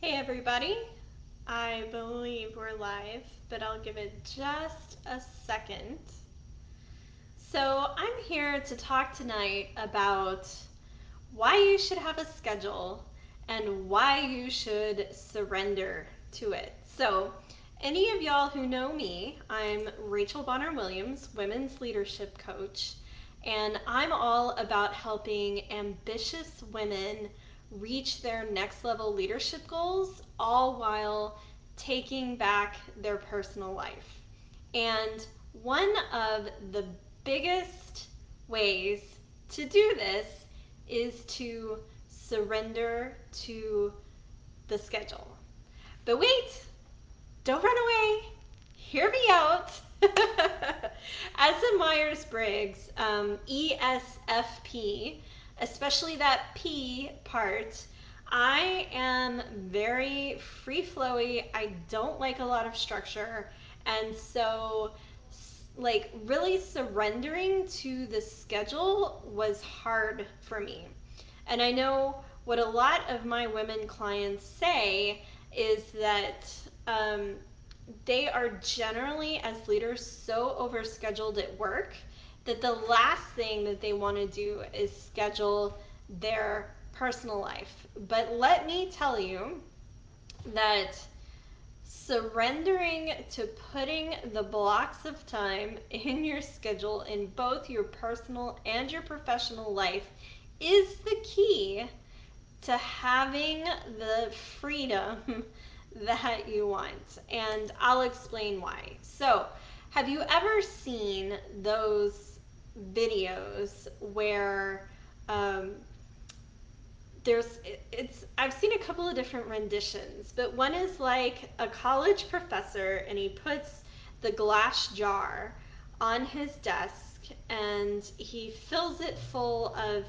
Hey everybody, I believe we're live, but I'll give it just a second. So I'm here to talk tonight about why you should have a schedule and why you should surrender to it. So any of y'all who know me, I'm Rachel Bonner Williams, Women's Leadership Coach, and I'm all about helping ambitious women reach their next level leadership goals, all while taking back their personal life. And one of the biggest ways to do this is to surrender to the schedule. But wait, don't run away. Hear me out. As a Myers-Briggs ESFP, especially that P part, I am very free-flowy. I don't like a lot of structure. And so like really surrendering to the schedule was hard for me. And I know what a lot of my women clients say is that they are generally, as leaders, so overscheduled at work that the last thing that they want to do is schedule their personal life. But let me tell you that surrendering to putting the blocks of time in your schedule in both your personal and your professional life is the key to having the freedom that you want. And I'll explain why. So, have you ever seen those videos where um, I've seen a couple of different renditions, but one is like a college professor and he puts the glass jar on his desk and he fills it full of,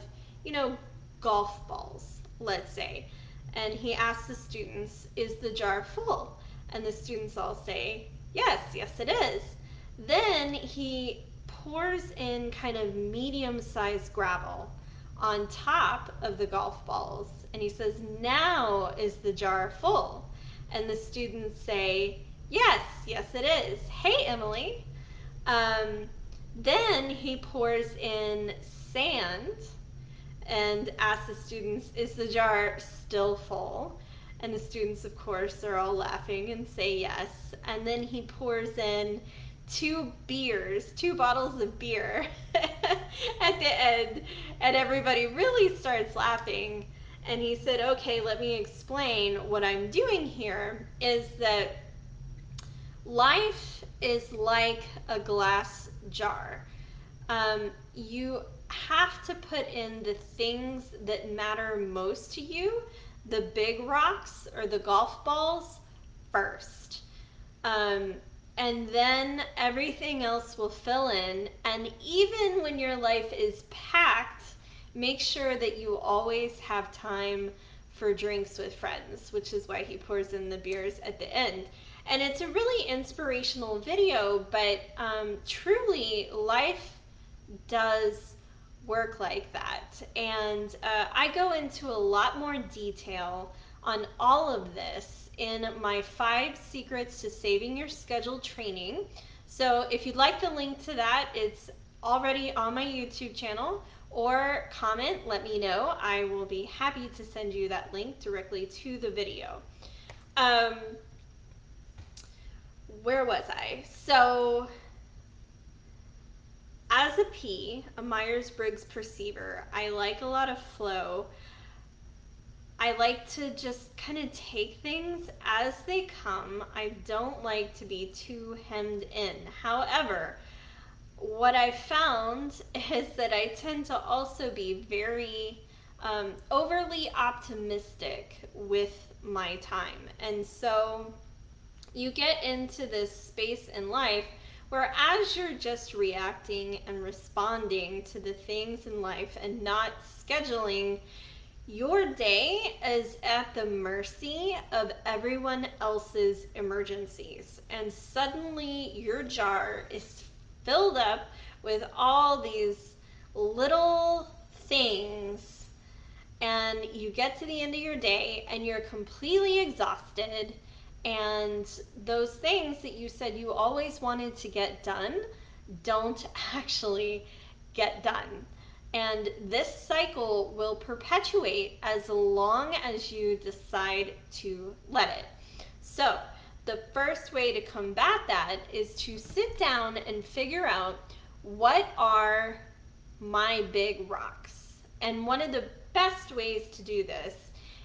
golf balls, let's say. And he asks the students, is the jar full? And the students all say, yes, yes it is. Then he pours in kind of medium-sized gravel on top of the golf balls and he says, now is the jar full? And the students say, yes, yes it is. Hey Emily. Um, then he pours in sand and asks the students, is the jar still full? And the students, of course, are all laughing and say yes. And then he pours in two bottles of beer at the end, and everybody really starts laughing. And he said, okay, let me explain what I'm doing here is that life is like a glass jar. You have to put in the things that matter most to you, the big rocks or the golf balls, first. Um, and then everything else will fill in. And even when your life is packed, make sure that you always have time for drinks with friends, which is why he pours in the beers at the end. And it's a really inspirational video, but truly, life does work like that. And I go into a lot more detail on all of this in my 5 Secrets to Saving Your Schedule training. So if you'd like the link to that, it's already on my YouTube channel, or comment, let me know. I will be happy to send you that link directly to the video. Where was I? So as a P, a Myers-Briggs perceiver, I like a lot of flow. I like to just kind of take things as they come. I don't like to be too hemmed in. However, what I found is that I tend to also be very overly optimistic with my time. And so you get into this space in life where as you're just reacting and responding to the things in life and not scheduling, your day is at the mercy of everyone else's emergencies. And suddenly your jar is filled up with all these little things, and and you get to the end of your day and you're completely exhausted, and those things that you said you always wanted to get done don't actually get done. And this cycle will perpetuate as long as you decide to let it. So, the first way to combat that is to sit down and figure out, what are my big rocks? And one of the best ways to do this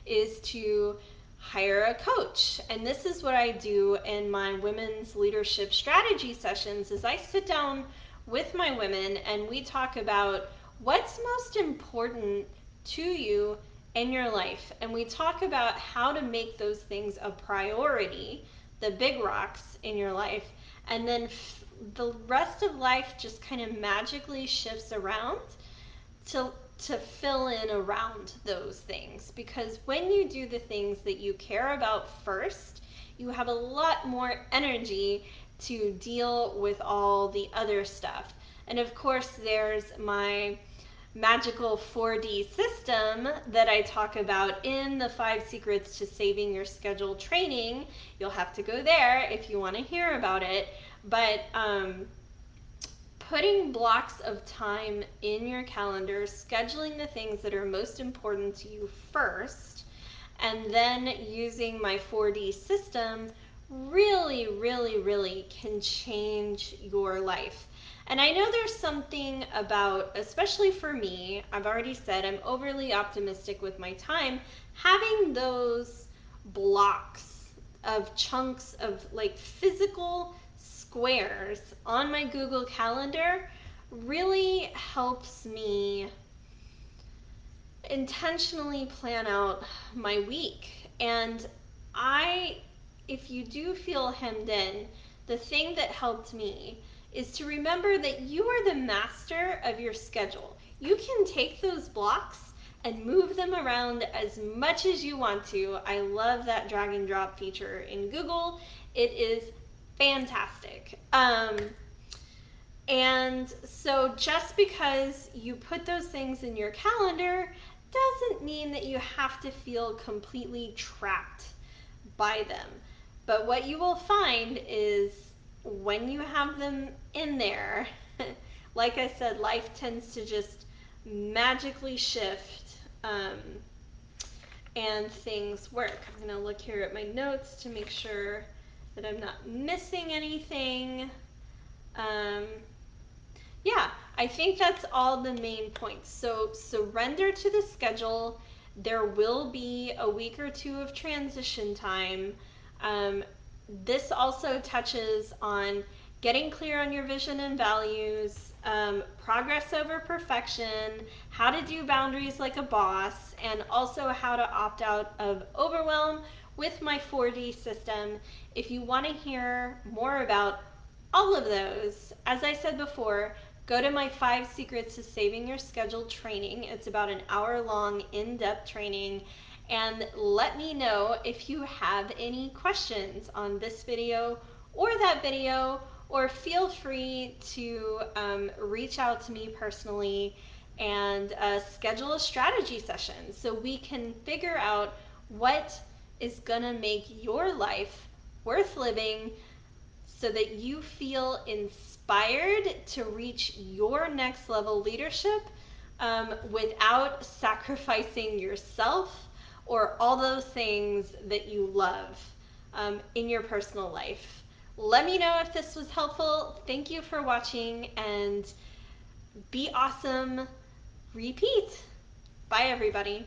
is to hire a coach. And this is what I do in my women's leadership strategy sessions, is I sit down with my women and we talk about what's most important to you in your life, and we talk about how to make those things a priority, the big rocks in your life, and then the rest of life just kind of magically shifts around to to fill in around those things. Because when you do the things that you care about first, you have a lot more energy to deal with all the other stuff. And of course, there's my magical 4D system that I talk about in the 5 Secrets to Saving Your Schedule training. You'll have to go there if you want to hear about it. But putting blocks of time in your calendar, scheduling the things that are most important to you first, and then using my 4D system really, really, really can change your life. And I know there's something about, especially for me, I've already said I'm overly optimistic with my time, having those blocks of chunks of like physical squares on my Google Calendar really helps me intentionally plan out my week. And if you do feel hemmed in, the thing that helped me is to remember that you are the master of your schedule. You can take those blocks and move them around as much as you want to. I love that drag and drop feature in Google. It is fantastic. And so just because you put those things in your calendar doesn't mean that you have to feel completely trapped by them. But what you will find is when you have them in there, like I said, life tends to just magically shift, and things work. I'm going to look here at my notes to make sure that I'm not missing anything. Yeah, I think that's all the main points. So surrender to the schedule. There will be a week or two of transition time. This also touches on getting clear on your vision and values, progress over perfection, how to do boundaries like a boss, and also how to opt out of overwhelm with my 4D system. If you want to hear more about all of those, as I said before, go to my 5 Secrets to Saving Your Schedule training. It's about an hour-long, in-depth training. And let me know if you have any questions on this video or that video, or feel free to reach out to me personally and schedule a strategy session so we can figure out what is gonna make your life worth living, so that you feel inspired to reach your next level leadership without sacrificing yourself or all those things that you love in your personal life. Let me know if this was helpful. Thank you for watching, and be awesome. Repeat. Bye, everybody.